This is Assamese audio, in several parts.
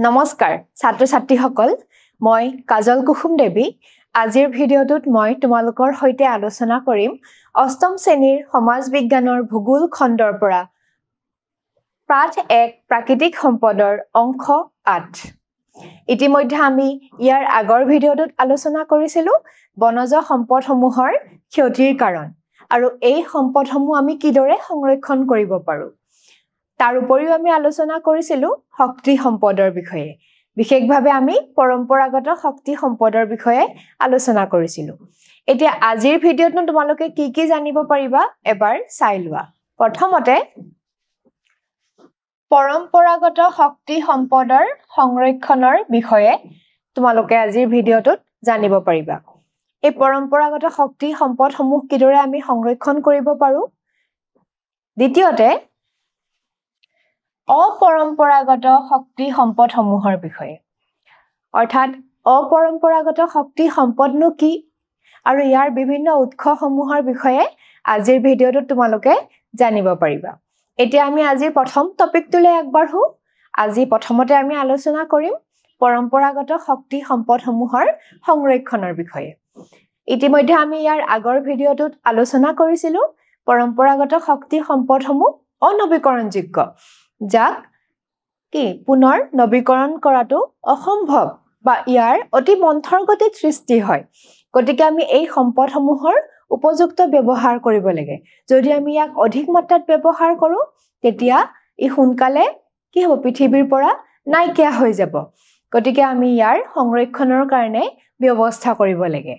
নমস্কাৰ ছাত্ৰ ছাত্ৰীসকল মই কাজল কুসুম দেৱী আজিৰ ভিডিঅ'টোত মই তোমালোকৰ সৈতে আলোচনা কৰিম অষ্টম শ্ৰেণীৰ সমাজ বিজ্ঞানৰ ভূগোল খণ্ডৰ পৰা পাঠ 1 প্ৰাকৃতিক সম্পদৰ অংশ 8 ইতিমধ্যে আমি ইয়াৰ আগৰ ভিডিঅ'টোত আলোচনা কৰিছিলো বনজ সম্পদসমূহৰ ক্ষতিৰ কাৰণ আৰু এই সম্পদসমূহ আমি কিদৰে সংৰক্ষণ কৰিব পাৰো তাৰ উপৰিও আমি আলোচনা কৰিছিলো শক্তি সম্পদৰ বিষয়ে বিশেষভাৱে আমি পৰম্পৰাগত শক্তি সম্পদৰ বিষয়ে আলোচনা কৰিছিলো এতিয়া আজিৰ ভিডিঅ'ত তোমালোকে কি জানিব পাৰিবা এবাৰ চাই লোৱা প্ৰথমতে পৰম্পৰাগত শক্তি সম্পদৰ সংৰক্ষণৰ বিষয়ে তোমালোকে আজিৰ ভিডিঅ'টোত জানিব পাৰিবা এই পৰম্পৰাগত শক্তি সম্পদসমূহ কিদৰে আমি সংৰক্ষণ কৰিব পাৰো দ্বিতীয়তে অপৰম্পৰাগত শক্তি সম্পদসমূহৰ বিষয়ে অৰ্থাৎ অপৰম্পৰাগত শক্তি সম্পদনো কি আৰু ইয়াৰ বিভিন্ন উৎসসমূহৰ বিষয়ে আজিৰ ভিডিঅ'টোত তোমালোকে জানিব পাৰিবা এতিয়া আমি আজিৰ প্ৰথম টপিকটোলৈ আগবাঢ়ো আজি প্ৰথমতে আমি আলোচনা কৰিম পৰম্পৰাগত শক্তি সম্পদসমূহৰ সংৰক্ষণৰ বিষয়ে ইতিমধ্যে আমি ইয়াৰ আগৰ ভিডিঅ'টোত আলোচনা কৰিছিলো পৰম্পৰাগত শক্তি সম্পদসমূহ অনৱীকৰণযোগ্য যাক কি পুনৰ নৱীকৰণ কৰাটো অসম্ভৱ বা ইয়াৰ অতি মন্থৰ গতিত সৃষ্টি হয় গতিকে আমি এই সম্পদসমূহৰ উপযুক্ত ব্যৱহাৰ কৰিব লাগে যদি আমি ইয়াক অধিক মাত্ৰাত ব্যৱহাৰ কৰো তেতিয়া ই সোনকালে কি হ'ব পৃথিৱীৰ পৰা নাইকিয়া হৈ যাব গতিকে আমি ইয়াৰ সংৰক্ষণৰ কাৰণে ব্যৱস্থা কৰিব লাগে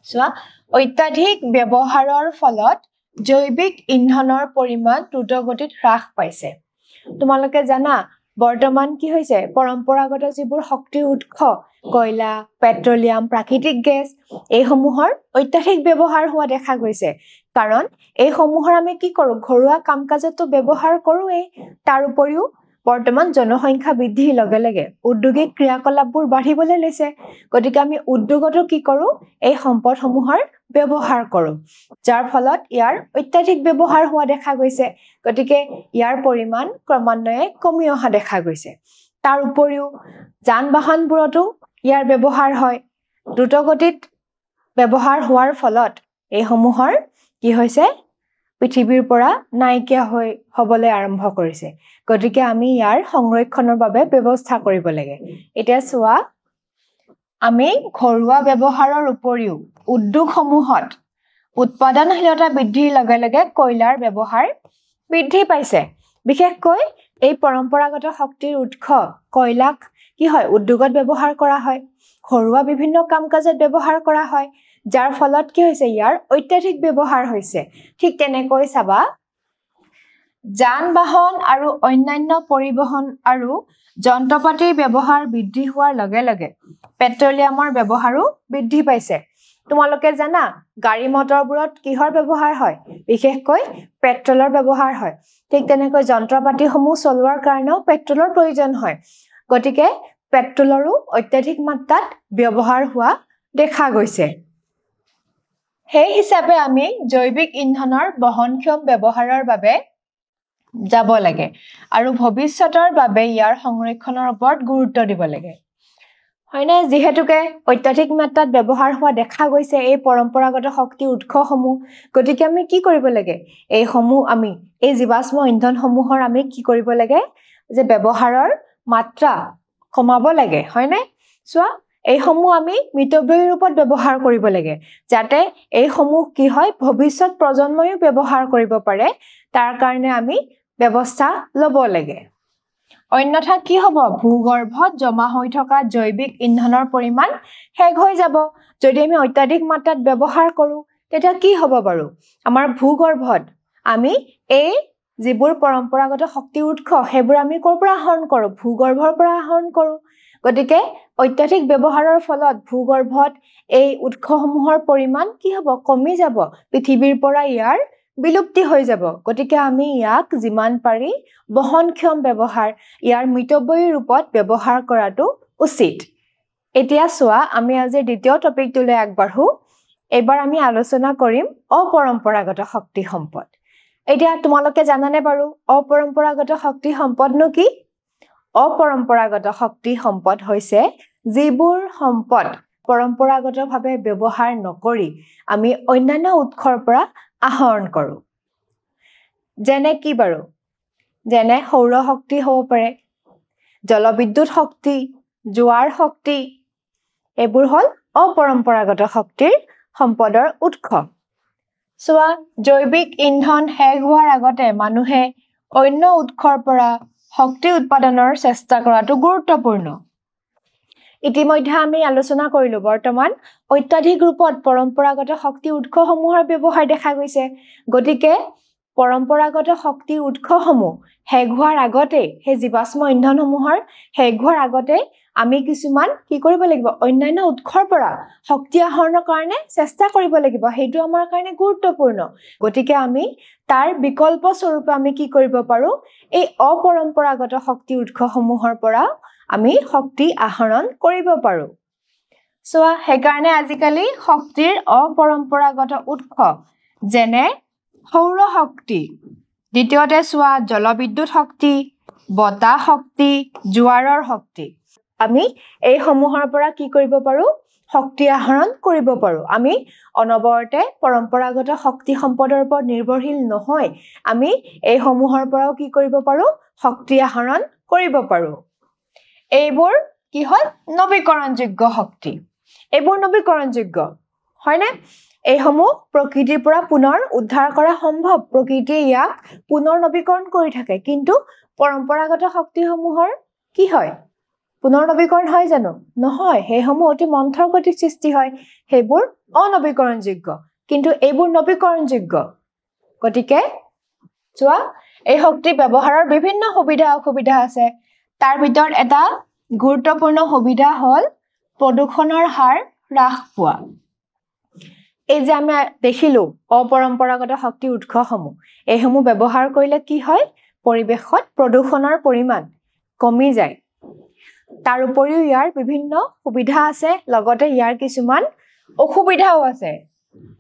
চোৱা অত্যাধিক ব্যৱহাৰৰ ফলত জৈৱিক ইন্ধনৰ পৰিমাণ দ্ৰুতগতিত হ্ৰাস পাইছে তোমালোকে জানা বৰ্তমান কি হৈছে পৰম্পৰাগত যিবোৰ শক্তিৰ উৎস কয়লা পেট্ৰলিয়াম প্ৰাকৃতিক গেছ এইসমূহৰ অত্যাধিক ব্যৱহাৰ হোৱা দেখা গৈছে কাৰণ এইসমূহৰ আমি কি কৰো ঘৰুৱা কাম-কাজতো ব্যৱহাৰ কৰোৱে তাৰ উপৰিও বৰ্তমান জনসংখ্যা বৃদ্ধিৰ লগে লগে উদ্যোগিক ক্ৰিয়াকলাপবোৰ বাঢ়িবলৈ লৈছে গতিকে আমি উদ্যোগতো কি কৰো এই সম্পদসমূহৰ ব্যৱহাৰ কৰো যাৰ ফলত ইয়াৰ অত্যাধিক ব্যৱহাৰ হোৱা দেখা গৈছে গতিকে ইয়াৰ পৰিমাণ ক্ৰমান্বয়ে কমি অহা দেখা গৈছে তাৰ উপৰিও যান-বাহনবোৰতো ইয়াৰ ব্যৱহাৰ হয় দ্ৰুতগতিত ব্যৱহাৰ হোৱাৰ ফলত এইসমূহৰ কি হৈছে পৃথিৱীৰ পৰা নাইকিয়া হ'বলৈ আৰম্ভ কৰিছে গতিকে আমি ইয়াৰ সংৰক্ষণৰ বাবে ব্যৱস্থা কৰিব লাগে এতিয়া চোৱা আমি ঘৰুৱা ব্যৱহাৰৰ উপৰিও উদ্যোগসমূহত উৎপাদনশীলতা বৃদ্ধিৰ লগে লগে কয়লাৰ ব্যৱহাৰ বৃদ্ধি পাইছে বিশেষকৈ এই পৰম্পৰাগত শক্তিৰ উৎস কয়লাক কি হয় উদ্যোগত ব্যৱহাৰ কৰা হয় ঘৰুৱা বিভিন্ন কাম-কাজত ব্যৱহাৰ কৰা হয় যাৰ ফলত কি হৈছে ইয়াৰ অত্যাধিক ব্যৱহাৰ হৈছে ঠিক তেনেকৈ চাবা যান-বাহন আৰু অন্যান্য পৰিবহন আৰু যন্ত্ৰপাতিৰ ব্যৱহাৰ বৃদ্ধি হোৱাৰ লগে লগে পেট্ৰলিয়ামৰ ব্যৱহাৰো বৃদ্ধি পাইছে তোমালোকে জানা গাড়ী মটৰবোৰত কিহৰ ব্যৱহাৰ হয় বিশেষকৈ পেট্ৰলৰ ব্যৱহাৰ হয় ঠিক তেনেকৈ যন্ত্ৰপাতিসমূহ চলোৱাৰ কাৰণেও পেট্ৰলৰ প্ৰয়োজন হয় গতিকে পেট্ৰলৰো অত্যাধিক মাত্ৰাত ব্যৱহাৰ হোৱা দেখা গৈছে সেই হিচাপে আমি জৈৱিক ইন্ধনৰ বহনক্ষম ব্যৱহাৰৰ বাবে যাব লাগে আৰু ভৱিষ্যতৰ বাবে ইয়াৰ সংৰক্ষণৰ ওপৰত গুৰুত্ব দিব লাগে হয়নে যিহেতুকে অত্যাধিক মাত্ৰাত ব্যৱহাৰ হোৱা দেখা গৈছে এই পৰম্পৰাগত শক্তি উৎসসমূহ গতিকে আমি কি কৰিব লাগে এইসমূহ আমি এই জীৱাশ্ম ইন্ধনসমূহৰ আমি কি কৰিব লাগে যে ব্যৱহাৰৰ মাত্ৰা কমাব লাগে হয়নে চোৱা এইসমূহ আমি মিতব্যয়ী ৰূপত ব্যৱহাৰ কৰিব লাগে যাতে এইসমূহ কি হয় ভৱিষ্যত প্ৰজন্ময়ো ব্যৱহাৰ কৰিব পাৰে তাৰ কাৰণে আমি ব্যৱস্থা ল'ব লাগে অন্যথা কি হ'ব ভূগৰ্ভত জমা হৈ থকা জৈৱিক ইন্ধনৰ পৰিমাণ শেষ হৈ যাব যদি আমি অত্যাধিক মাত্ৰাত ব্যৱহাৰ কৰো তেতিয়া কি হ'ব বাৰু আমাৰ ভূগৰ্ভত আমি এই যিবোৰ পৰম্পৰাগত শক্তি উৎস সেইবোৰ আমি ক'ৰ পৰা আহৰণ কৰো ভূগৰ্ভৰ পৰা আহৰণ কৰো গতিকে অত্যাধিক ব্যৱহাৰৰ ফলত ভূগৰ্ভত এই উৎসসমূহৰ পৰিমাণ কি হ'ব কমি যাব পৃথিৱীৰ পৰা ইয়াৰ বিলুপ্তি হৈ যাব গতিকে আমি ইয়াক যিমান পাৰি বহনক্ষম ব্যৱহাৰ ইয়াৰ মিতব্যয়ী ৰূপত ব্যৱহাৰ কৰাটো উচিত এতিয়া চোৱা আমি আজি দ্বিতীয় টপিকটোলৈ আগবাঢ়ো এবাৰ আমি আলোচনা কৰিম অপৰম্পৰাগত শক্তি সম্পদ এতিয়া তোমালোকে জানানে বাৰু অপৰম্পৰাগত শক্তি সম্পদনো কি অপৰম্পৰাগত শক্তি সম্পদ হৈছে যিবোৰ সম্পদ পৰম্পৰাগতভাৱে ব্যৱহাৰ নকৰি আমি অন্যান্য উৎসৰ পৰা আহৰণ কৰোঁ যেনে কি বাৰু যেনে সৌৰ শক্তি হ'ব পাৰে জলবিদ্যুৎ শক্তি জোৱাৰ শক্তি এইবোৰ হ'ল অপৰম্পৰাগত শক্তিৰ সম্পদৰ উৎস সোৱা জৈৱিক ইন্ধন শেষ হোৱাৰ আগতে মানুহে অন্য উৎসৰ পৰা শক্তি উৎপাদনৰ চেষ্টা কৰাটো গুৰুত্বপূৰ্ণ ইতিমধ্যে আমি আলোচনা কৰিলো বৰ্তমান অত্যাধিক ৰূপত পৰম্পৰাগত শক্তি উৎসসমূহৰ ব্যৱহাৰ দেখা গৈছে গতিকে পৰম্পৰাগত শক্তি উৎসসমূহ শেষ হোৱাৰ আগতে হে জীৱাশ্ম ইন্ধনসমূহৰ শেষ হোৱাৰ আগতে আমি কিছুমান কি কৰিব লাগিব অন্যান্য উৎসৰ পৰা শক্তি আহৰণৰ কাৰণে চেষ্টা কৰিব লাগিব হেতু আমাৰ কাৰণে গুৰুত্বপূৰ্ণ গতিকে আমি তাৰ বিকল্প স্বৰূপে আমি কি কৰিব পাৰো এই অপৰম্পৰাগত শক্তি উৎসসমূহৰ পৰা আমি শক্তি আহৰণ কৰিব পাৰো সোৱা হেকাৰণে আজিকালি শক্তিৰ অপৰম্পৰাগত উৎস যেনে সৌৰ শক্তি দ্বিতীয়তে সোৱা জলবিদ্যুৎ শক্তি বতাহ শক্তি জোৱাৰৰ শক্তি আমি এই সমূহৰ পৰা কি কৰিব পাৰো শক্তি আহৰণ কৰিব পাৰো আমি অনবৰতে পৰম্পৰাগত শক্তি সম্পদৰ ওপৰত নিৰ্ভৰশীল নহয় আমি এই সমূহৰ পৰাও কি কৰিব পাৰো শক্তি আহৰণ কৰিব পাৰো এইবোৰ কি হ'ল নৱীকৰণযোগ্য শক্তি এইবোৰ নৱীকৰণযোগ্য হয়নে এই সমূহ প্ৰকৃতিৰ পৰা পুনৰ উদ্ধাৰ কৰা সম্ভৱ প্ৰকৃতিয়ে ইয়াক পুনৰ নৱীকৰণ কৰি থাকে কিন্তু পৰম্পৰাগত শক্তিসমূহৰ কি হয় পুনৰ নৱীকৰণ হয় জানো নহয় সেই সমূহ অতি মন্থৰ গতিত সৃষ্টি হয় সেইবোৰ অনৱীকৰণযোগ্য কিন্তু এইবোৰ নৱীকৰণযোগ্য গতিকে চোৱা এই শক্তি ব্যৱহাৰৰ বিভিন্ন সুবিধা অসুবিধা আছে তাৰ ভিতৰত এটা গুৰুত্বপূৰ্ণ সুবিধা হ'ল প্ৰদূষণৰ হাৰ হ্ৰাস পোৱা এই যে আমি দেখিলো অপৰম্পৰাগত শক্তি উৎসসমূহ এইসমূহ ব্যৱহাৰ কৰিলে কি হয় পৰিবেশত প্ৰদূষণৰ পৰিমাণ কমি যায় তাৰ উপৰিও ইয়াৰ বিভিন্ন সুবিধা আছে লগতে ইয়াৰ কিছুমান অসুবিধাও আছে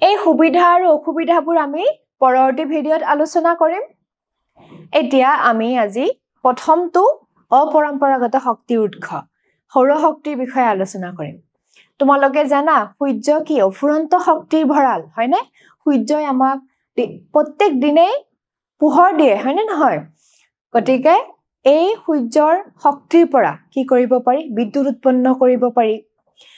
এই সুবিধা আৰু অসুবিধাবোৰ আমি পৰৱৰ্তী ভিডিঅ'ত আলোচনা কৰিম এতিয়া আমি আজি প্ৰথমটো অপৰম্পৰাগত শক্তি উৎস সৌৰ শক্তিৰ বিষয়ে আলোচনা কৰিম তোমালোকে জানা সূৰ্য কি অফুৰন্ত শক্তিৰ ভঁৰাল হয়নে সূৰ্যই আমাক প্ৰত্যেক দিনেই পোহৰ দিয়ে হয়নে নহয় গতিকে এই সূৰ্যৰ শক্তিৰ পৰা কি কৰিব পাৰি বিদ্যুৎ উৎপন্ন কৰিব পাৰি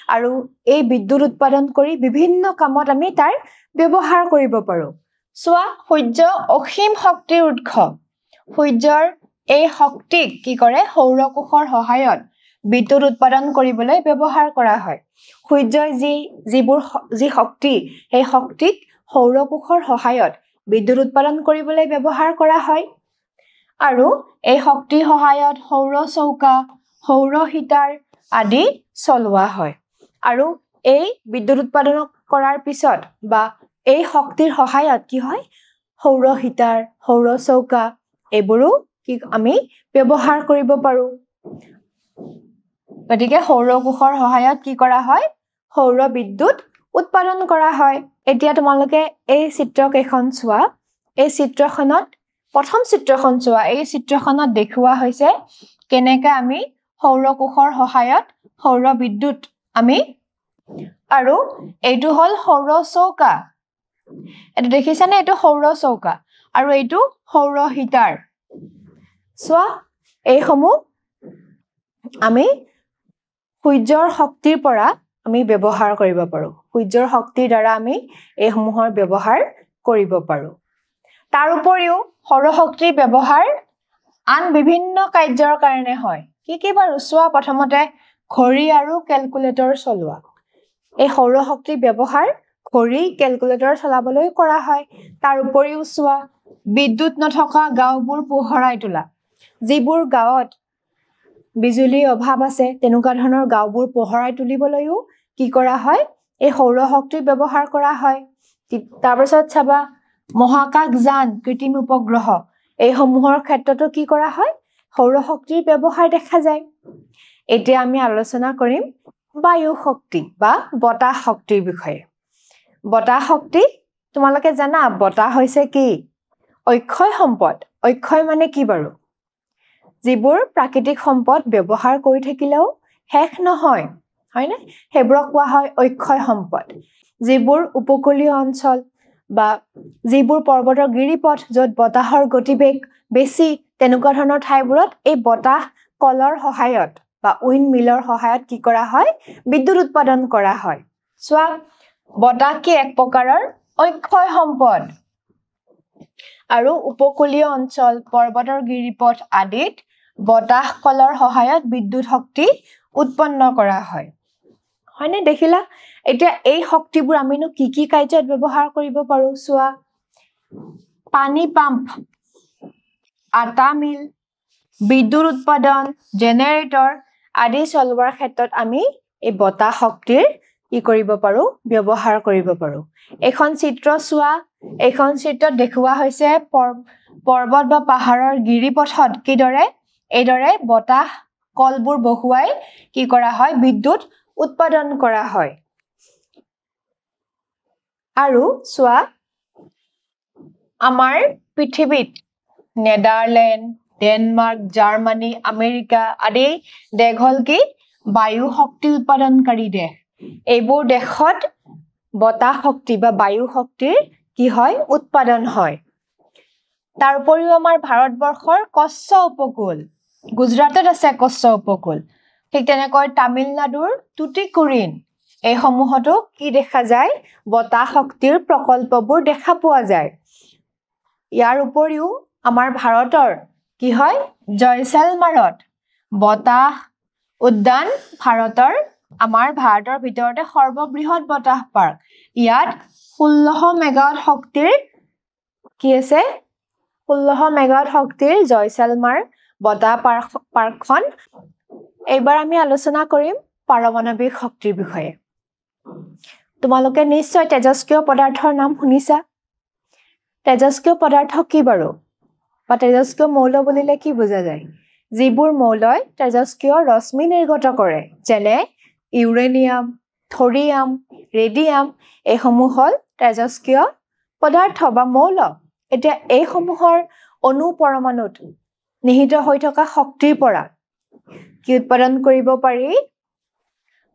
আৰু এই বিদ্যুৎ উৎপাদন কৰি বিভিন্ন কামত আমি তাৰ ব্যৱহাৰ কৰিব পাৰো সোৱা সূৰ্য অসীম শক্তিৰ উৎস সূৰ্যৰ এই শক্তিক কি কৰে সৌৰ কোষৰ সহায়ত বিদ্যুৎ উৎপাদন কৰিবলৈ ব্যৱহাৰ কৰা হয় সূৰ্যই যি শক্তি এই শক্তিক সৌৰ কোষৰ সহায়ত বিদ্যুৎ উৎপাদন কৰিবলৈ ব্যৱহাৰ কৰা হয় আৰু এই শক্তিৰ সহায়ত সৌৰ চৌকা সৌৰ হিটাৰ আদি চলোৱা হয় আৰু এই বিদ্যুৎ উৎপাদন কৰাৰ পিছত বা এই শক্তিৰ সহায়ত কি হয় সৌৰ হিটাৰ সৌৰ চৌকা এইবোৰো কি আমি ব্যৱহাৰ কৰিব পাৰো গতিকে সৌৰ কোষৰ সহায়ত কি কৰা হয় সৌৰ বিদ্যুৎ উৎপাদন কৰা হয় এতিয়া তোমালোকে এই চিত্ৰকেইখন চোৱা এই চিত্ৰখনত প্ৰথম চিত্ৰখন চোৱা এই চিত্ৰখনত দেখুওৱা হৈছে কেনেকৈ আমি সৌৰ কোষৰ সহায়ত সৌৰ বিদ্যুৎ আমি আৰু এইটো হ'ল সৌৰ চৌকা এটা দেখিছানে এইটো সৌৰ চৌকা আৰু এইটো সৌৰ হিটাৰ চোৱা এই সমূহ আমি সূৰ্যৰ শক্তিৰ পৰা আমি ব্যৱহাৰ কৰিব পাৰো সূৰ্যৰ শক্তিৰ দ্বাৰা আমি এই সমূহৰ ব্যৱহাৰ কৰিব পাৰো তাৰ উপৰিও সৌৰ শক্তিৰ ব্যৱহাৰ আন বিভিন্ন কাৰ্যৰ কাৰণে হয় কি বাৰু চোৱা প্ৰথমতে ঘড়ী আৰু কেলকুলেটৰ চলোৱা এই সৌৰ শক্তিৰ ব্যৱহাৰ ঘড়ী কেলকুলেটৰ চলাবলৈ কৰা হয় তাৰ উপৰিও চোৱা বিদ্যুৎ নথকা গাঁওবোৰ পোহৰাই তোলা যিবোৰ গাঁৱত বিজুলীৰ অভাৱ আছে তেনেকুৱা ধৰণৰ গাঁওবোৰ পোহৰাই তুলিবলৈও কি কৰা হয় এই সৌৰ শক্তিৰ ব্যৱহাৰ কৰা হয় তাৰ পিছত চাবা মহাকাশযান কৃত্ৰিম উপগ্ৰহ এই সমূহৰ ক্ষেত্ৰতো কি কৰা হয় সৌৰ শক্তিৰ ব্যৱহাৰ দেখা যায় এতিয়া আমি আলোচনা কৰিম বায়ু শক্তি বা বতাহ শক্তিৰ বিষয়ে বতাহ শক্তি তোমালোকে জানা বতাহ হৈছে কি অক্ষয় সম্পদ অক্ষয় মানে কি বাৰু যিবোৰ প্ৰাকৃতিক সম্পদ ব্যৱহাৰ কৰি থাকিলেও শেষ নহয় হয়নে হেব্ৰক কোৱা হয় অক্ষয় সম্পদ যিবোৰ উপকূলীয় অঞ্চল বা যিবোৰ পৰ্বতৰ গিৰিপথ য'ত বতাহৰ গতিবেগ বেছি তেনেকুৱা ধৰণৰ ঠাইবোৰত এই বতাহ কলৰ সহায়ত বা উইণ্ড মিলৰ সহায়ত কি কৰা হয় বিদ্যুৎ উৎপাদন কৰা হয় সোৱা বতাহ কি এক প্ৰকাৰৰ অক্ষয় সম্পদ আৰু উপকূলীয় অঞ্চল পৰ্বতৰ গিৰিপথ আদিত বতাহ কলৰ সহায়ত বিদ্যুৎ শক্তি উৎপন্ন কৰা হয় হয়নে দেখিলা এতিয়া এই শক্তিবোৰ আমিনো কি কাৰ্যত ব্যৱহাৰ কৰিব পাৰো সোৱা পানী পাম্প আটা মিল বিদ্যুৎ উৎপাদন জেনাৰেটৰ আদি চলোৱাৰ ক্ষেত্ৰত আমি এই বতাহ শক্তিৰ কি কৰিব পাৰো ব্যৱহাৰ কৰিব পাৰো এখন চিত্ৰ সোৱা এখন চিত্ৰত দেখুওৱা হৈছে পৰ্বত বা পাহাৰৰ গিৰিপথত কিদৰে এইদৰে বতাহ কলবোৰ বহুৱাই কি কৰা হয় বিদ্যুৎ উৎপাদন কৰা হয় আৰু সোৱা আমাৰ পৃথিৱীত নেদাৰল্যান্ড ডেনমাৰ্ক জাৰ্মানী আমেৰিকা আদি দেশ হল কি বায়ু শক্তি উৎপাদনকাৰী দেশ এইবোৰ দেশত বতাহ শক্তি বা বায়ু শক্তিৰ কি হয় উৎপাদন হয় তাৰ উপৰিও আমাৰ ভাৰতবৰ্ষৰ কচ্ছ উপকূল গুজৰাটত আছে কচ্ছ উপকূল ঠিক তেনেকৈ তামিলনাডুৰ টুটিকোৰিন এই সমূহতো কি দেখা যায় বতাহ শক্তিৰ প্ৰকল্পবোৰ দেখা পোৱা যায় ইয়াৰ উপৰিও আমাৰ ভাৰতৰ কি হয় জয়সালমাৰত বতাহ উদ্যান আমাৰ ভাৰতৰ ভিতৰতে সৰ্ববৃহৎ বতাহ পাৰ্ক ইয়াত 1600 মেগাৱাট শক্তিৰ কি আছে 1600 মেগাৱাট শক্তিৰ জয়সালমাৰ বতাহ পাৰ্কখন এইবাৰ আমি আলোচনা কৰিম পাৰমাণৱিক শক্তিৰ বিষয়ে তোমালোকে নিশ্চয় তেজস্ক্ৰিয় পদাৰ্থৰ নাম শুনিছা তেজস্ক্ৰিয় পদাৰ্থ কি বাৰু বা তেজস্ক্ৰিয় মৌল বুলিলে কি বুজা যায় যিবোৰ মৌলই তেজস্ক্ৰিয় ৰশ্মি নিৰ্গত কৰে যেনে ইউৰেনিয়াম থৰিয়াম ৰেডিয়াম এইসমূহ হল তেজস্ক্ৰিয় পদাৰ্থ বা মৌল এতিয়া এইসমূহৰ অণু পৰমাণুত নিহিত হৈ থকা শক্তিৰ পৰা কি উৎপাদন কৰিব পাৰি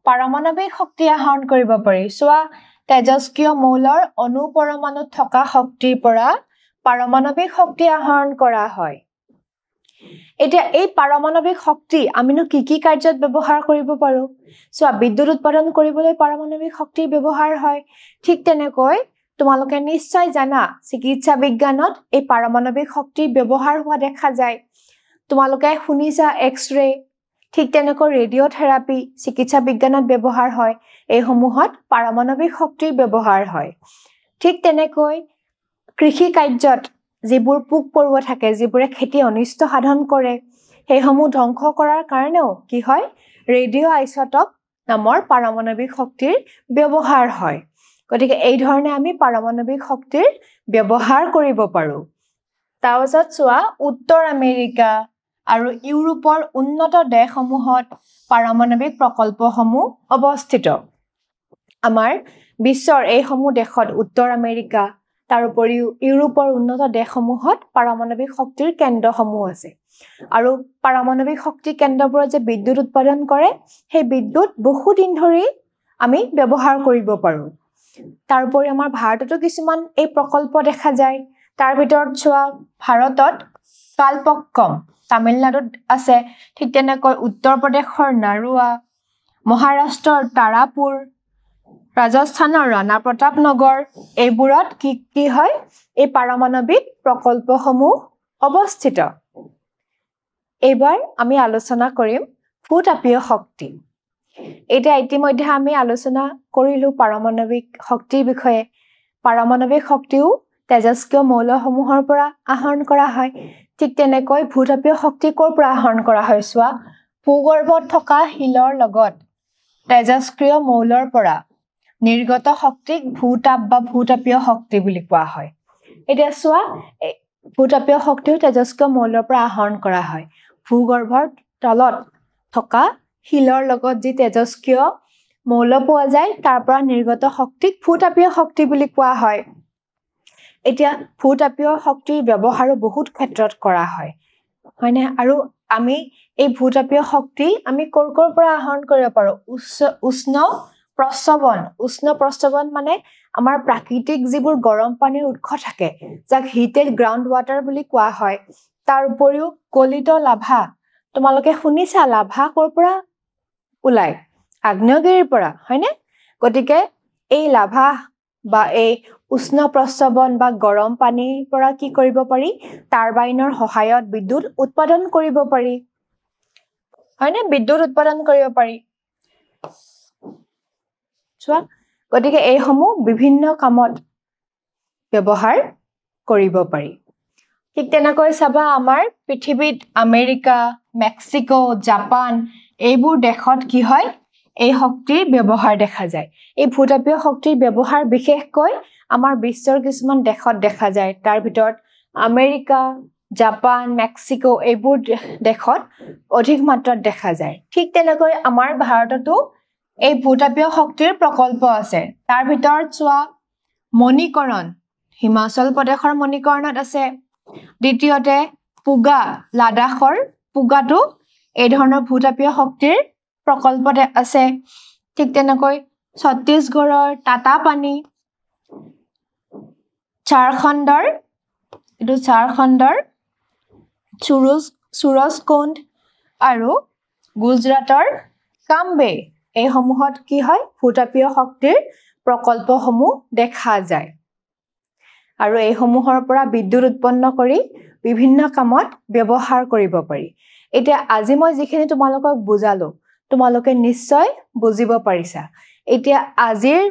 পাৰমাণৱিক শক্তি আহৰণ কৰিব পাৰি সোৱা তেজস্ক্ৰিয় মৌলৰ অণু পৰমাণুত থকা শক্তিৰ পৰা পাৰমাণৱিক শক্তি আহৰণ কৰা হয় এতিয়া এই পাৰমাণৱিক শক্তি আমিনো কি কাৰ্যত ব্যৱহাৰ কৰিব পাৰো সোৱা বিদ্যুৎ উৎপাদন কৰিবলৈ পাৰমাণৱিক শক্তিৰ ব্যৱহাৰ হয় ঠিক তেনেকৈ তোমালোকে নিশ্চয় জানা চিকিৎসা বিজ্ঞানত এই পাৰমাণৱিক শক্তিৰ ব্যৱহাৰ হোৱা দেখা যায় তোমালোকে শুনিছা এক্স-ৰে ঠিক তেনেকৈ ৰেডিঅ'থেৰাপি চিকিৎসা বিজ্ঞানত ব্যৱহাৰ হয় এইসমূহত পাৰমাণৱিক শক্তিৰ ব্যৱহাৰ হয় ঠিক তেনেকৈ কৃষি কাৰ্যত যিবোৰ পোক পৰুৱা থাকে যিবোৰে খেতি অনিষ্ট সাধন কৰে সেইসমূহ ধ্বংস কৰাৰ কাৰণেও কি হয় ৰেডিঅ' আইচটপ নামৰ পাৰমাণৱিক শক্তিৰ ব্যৱহাৰ হয় গতিকে এই ধৰণে আমি পাৰমাণৱিক শক্তিৰ ব্যৱহাৰ কৰিব পাৰো তাৰপিছত চোৱা উত্তৰ আমেৰিকা আৰু ইউৰোপৰ উন্নত দেশসমূহত পাৰমাণৱিক প্ৰকল্পসমূহ অৱস্থিত আমাৰ বিশ্বৰ এইসমূহ দেশত উত্তৰ আমেৰিকা তাৰ উপৰিও ইউৰোপৰ উন্নত দেশসমূহত পাৰমাণৱিক শক্তিৰ কেন্দ্ৰসমূহ আছে আৰু পাৰমাণৱিক শক্তি কেন্দ্ৰবোৰত যে বিদ্যুৎ উৎপাদন কৰে সেই বিদ্যুৎ বহুদিন ধৰি আমি ব্যৱহাৰ কৰিব পাৰো তাৰ উপৰি আমাৰ ভাৰততো কিছুমান এই প্ৰকল্প দেখা যায় তাৰ ভিতৰত চোৱা ভাৰতত কালপক্কম তামিলনাডুত আছে ঠিক তেনেকৈ উত্তৰ প্ৰদেশৰ নাৰোৱা মহাৰাষ্ট্ৰৰ তাৰাপুৰ ৰাজস্থানৰ ৰাণা প্ৰতাপ নগৰ এইবোৰত কি হয় এই পাৰমাণৱিক প্ৰকল্পসমূহ অৱস্থিত এইবাৰ আমি আলোচনা কৰিম ভূতাপীয় শক্তি এতিয়া ইতিমধ্যে আমি আলোচনা কৰিলো পাৰমাণৱিক শক্তিৰ বিষয়ে পাৰমাণৱিক শক্তিও তেজস্ক্ৰিয় মৌলসমূহৰ পৰা আহৰণ কৰা হয় ঠিক তেনেকৈ ভূতাপীয় শক্তি ক'ৰ পৰা আহৰণ কৰা হয় চোৱা ভূগৰ্ভত থকা শিলৰ লগত তেজস্ক্ৰিয় মৌলৰ পৰা নিৰ্গত শক্তিক ভূতাপ বা ভূতাপীয় শক্তি বুলি কোৱা হয় এতিয়া চোৱা ভূতাপীয় শক্তিও তেজস্ক্ৰিয় মৌলৰ পৰা আহৰণ কৰা হয় ভূগৰ্ভৰ তলত থকা শিলৰ লগত যি তেজস্ক্ৰিয় মৌল পোৱা যায় তাৰ পৰা নিৰ্গত শক্তিক ভূতাপীয় শক্তি বুলি কোৱা হয় এতিয়া ভূতাপীয় শক্তিৰ ব্যৱহাৰো বহুত ক্ষেত্ৰত কৰা হয় হয়নে আৰু আমি এই ভূতাপীয় শক্তি আমি কৰ পৰা আহৰণ কৰিব পাৰো উষ্ণ প্ৰস্ৰৱণ মানে আমাৰ প্ৰাকৃতিক যিবোৰ গৰম পানীৰ উৎস থাকে যাক হিটেড গ্ৰাউণ্ড ৱাটাৰ বুলি কোৱা হয় তাৰ উপৰিও গলিত লাভা তোমালোকে শুনিছা লাভা কৰ পৰা ওলাই আগ্নেয়গিৰিৰ পৰা হয়নে গতিকে এই লাভা বা এই উষ্ণ প্ৰস্ৰৱণ বা গৰম পানীৰ পৰা কি কৰিব পাৰি টাৰবাইনৰ সহায়ত বিদ্যুৎ উৎপাদন কৰিব পাৰি হয়নে বিদ্যুৎ উৎপাদন কৰিব পাৰি চোৱা গতিকে এই সমূহ বিভিন্ন কামত ব্যৱহাৰ কৰিব পাৰি ঠিক তেনেকৈ চাবা আমাৰ পৃথিৱীত আমেৰিকা মেক্সিকো জাপান এইবোৰ দেশত কি হয় এই শক্তিৰ ব্যৱহাৰ দেখা যায় এই ভূতাপীয় শক্তিৰ ব্যৱহাৰ বিশেষকৈ আমাৰ বিশ্বৰ কিছুমান দেশত দেখা যায় তাৰ ভিতৰত আমেৰিকা জাপান মেক্সিকো এইবোৰ দেশত অধিক মাত্ৰাত দেখা যায় ঠিক তেনেকৈ আমাৰ ভাৰততো এই ভূতাপীয় শক্তিৰ প্ৰকল্প আছে তাৰ ভিতৰত চোৱা মণিকৰণ হিমাচল প্ৰদেশৰ মণিকৰণত আছে দ্বিতীয়তে পুগা লাডাখৰ পুগাটো এই ধৰণৰ ভূতাপীয় শক্তিৰ প্ৰকল্পতে আছে ঠিক তেনেকৈ ছত্তীশগড়ৰ টাটা পানী ঝাৰখণ্ডৰ সুৰজকুণ্ড আৰু গুজৰাটৰ কাম্বে এই সমূহত কি হয় ভূতাপীয় শক্তিৰ প্ৰকল্পসমূহ দেখা যায় আৰু এই সমূহৰ পৰা বিদ্যুৎ উৎপন্ন কৰি বিভিন্ন কামত ব্যৱহাৰ কৰিব পাৰি এতিয়া আজি মই যিখিনি তোমালোকক বুজালো তোমালোকে নিশ্চয় বুজিব পাৰিছা এতিয়া আজিৰ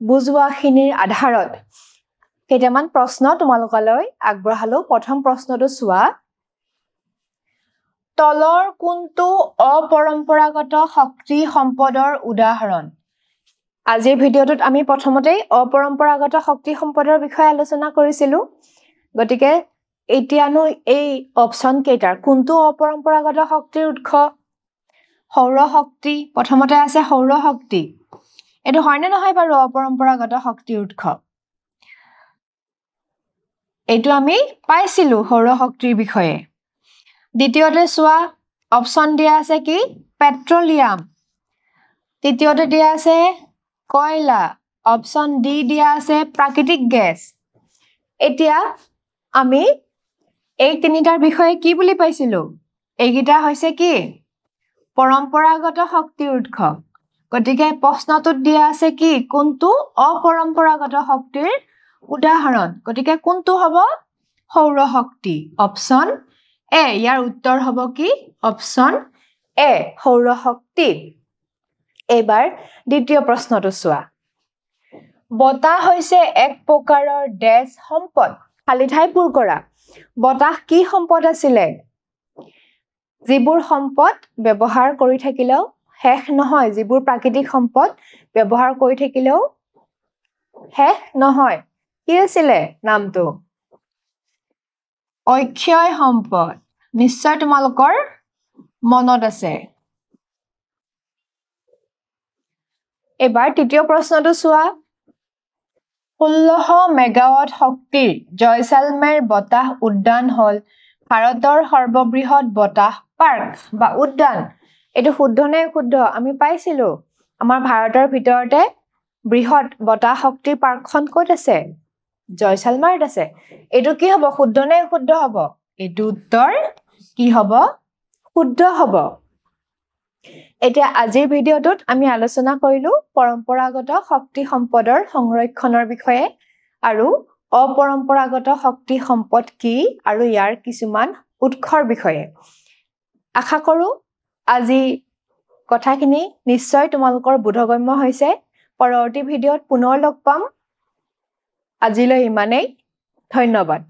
বুজোৱাখিনিৰ আধাৰত কেইটামান প্ৰশ্ন তোমালোকলৈ আগবঢ়ালো প্ৰথম প্ৰশ্নটো চোৱা তলৰ কোনটো অপৰম্পৰাগত শক্তি সম্পদৰ উদাহৰণ আজিৰ ভিডিঅ'টোত আমি প্ৰথমতেই অপৰম্পৰাগত শক্তি সম্পদৰ বিষয়ে আলোচনা কৰিছিলো গতিকে এতিয়ানো এই অপচন কেইটাৰ কোনটো অপৰম্পৰাগত শক্তিৰ উৎস সৌৰ শক্তি প্ৰথমতে আছে সৌৰ শক্তি এটো হয়নে নহয় বাৰু অপৰম্পৰাগত শক্তিৰ উৎস এটো আমি পাইছিলো সৌৰ শক্তিৰ বিষয়ে দ্বিতীয়তে চোৱা অপচন দিয়া আছে কি পেট্ৰলিয়াম তৃতীয়তে দিয়া আছে কয়লা অপচন ডি দিয়া আছে প্ৰাকৃতিক গেছ এতিয়া আমি এই তিনিটাৰ বিষয়ে কি বুলি পাইছিলো এইগিটা হৈছে কি পৰম্পৰাগত শক্তিৰ উৎস গতিকে প্ৰশ্নটোত দিয়া আছে কি কোনটো অপৰম্পৰাগত শক্তিৰ উদাহৰণ গতিকে কোনটো হ'ব সৌৰ শক্তি অপচন এ ইয়াৰ উত্তৰ হ'ব কি অপচন এ সৌৰ শক্তি এবাৰ দ্বিতীয় প্ৰশ্নটো চোৱা বতাহ হৈছে এক প্ৰকাৰৰ ডেছ সম্পদ খালি ঠাই পূৰ কৰা বতাহ কি সম্পদ আছিলে যিবোৰ সম্পদ ব্যৱহাৰ কৰি থাকিলেও শেষ নহয় যিবোৰ প্ৰাকৃতিক সম্পদ ব্যৱহাৰ কৰি থাকিলেও শেষ নহয় কি আছিলে নামটো অক্ষয় সম্পদ নিশ্চয় তোমালোকৰ মনত আছে এবাৰ তৃতীয় প্ৰশ্নটো চোৱা 1600 মেগাৱাট শক্তিৰ জয়সালমেৰ বতাহ উদ্যান হল ভাৰতৰ সৰ্ববৃহৎ বতাহ পাৰ্ক বা উদ্যান এটো শুদ্ধ নে শুদ্ধ আমি পাইছিলো আমাৰ ভাৰতৰ ভিতৰতে বৃহৎ বতাহ শক্তিৰ পাৰ্কখন ক'ত আছে জয়সালমেৰত আছে এটো কি হ'ব শুদ্ধ নে শুদ্ধ হ'ব এটো উত্তৰ কি হ'ব শুদ্ধ হ'ব এতিয়া আজিৰ ভিডিঅ'টোত আমি আলোচনা কৰিলো পৰম্পৰাগত শক্তি সম্পদৰ সংৰক্ষণৰ বিষয়ে আৰু অপৰম্পৰাগত শক্তি সম্পদ কি আৰু ইয়াৰ কিছুমান উৎসৰ বিষয়ে আশা কৰো আজি কথাখিনি নিশ্চয় তোমালোকৰ বোধগম্য হৈছে পৰৱৰ্তী ভিডিঅ'ত পুনৰ লগ পাম আজিলৈ ইমানেই ধন্যবাদ